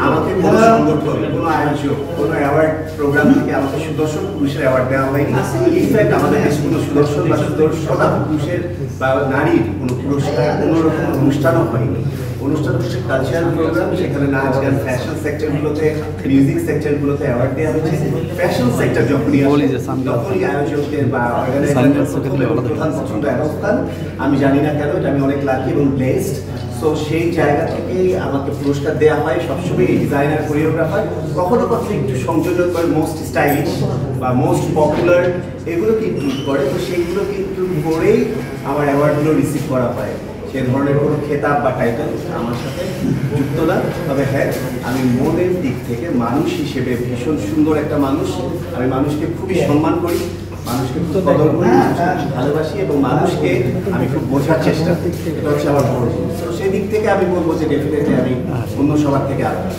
আমাকে কোনো সংগঠন, কোনো আয়োজক, কোনো অ্যাওয়ার্ড প্রোগ্রাম থেকে আমাকে সুদর্শন পুরুষের অ্যাওয়ার্ড দেওয়া হয়নি। ইনফ্যাক্ট আমাদের দেশে কোনো সুদর্শন বা সুদর্শনা পুরুষের বা নারীর কোনো পুরস্কার কোনোরকম অনুষ্ঠানও হয়নি। অনুষ্ঠান হচ্ছে কালচারাল প্রোগ্রাম, সেখানে নাচ গান, ফ্যাশন সেক্টরগুলোতে, মিউজিক সেক্টরগুলোতে অ্যাওয়ার্ড দেওয়া হয়েছে। ফ্যাশন সেক্টর যখনই তখনই আয়োজকদের বা অর্গানাইজারদের প্রধান পছন্দ আরব খান। আমি জানি না কেন, এটা আমি অনেক লাকি এবং ব্লেসড। সো সেই জায়গা থেকেই আমাকে পুরস্কার দেওয়া হয়। সবসময় ডিজাইনার, কোরিওগ্রাফার, কখনো কখনো একটু সংযোজন করে মোস্ট স্টাইলিশ বা মোস্ট পপুলার এগুলোকে ইনক্লুড করে। তো সেইগুলোকে ইনক্লুড করেই আমার অ্যাওয়ার্ডগুলো রিসিভ করা হয়। সে ধরনের কোনো খেতাব বা টাইটেল আমার সাথে যুক্ত না। তবে হ্যাঁ, আমি মনের দিক থেকে মানুষ হিসেবে ভীষণ সুন্দর একটা মানুষ। আমি মানুষকে খুবই সম্মান করি, মানুষকে খুব কদর করি, মানুষকে ভালোবাসি এবং মানুষকে আমি খুব বোঝার চেষ্টা করি। এটা হচ্ছে আমার বড়। তো সেই দিক থেকে আমি বলবো যে ডেফিনেটলি আমি অন্য সবার থেকে আলাদা।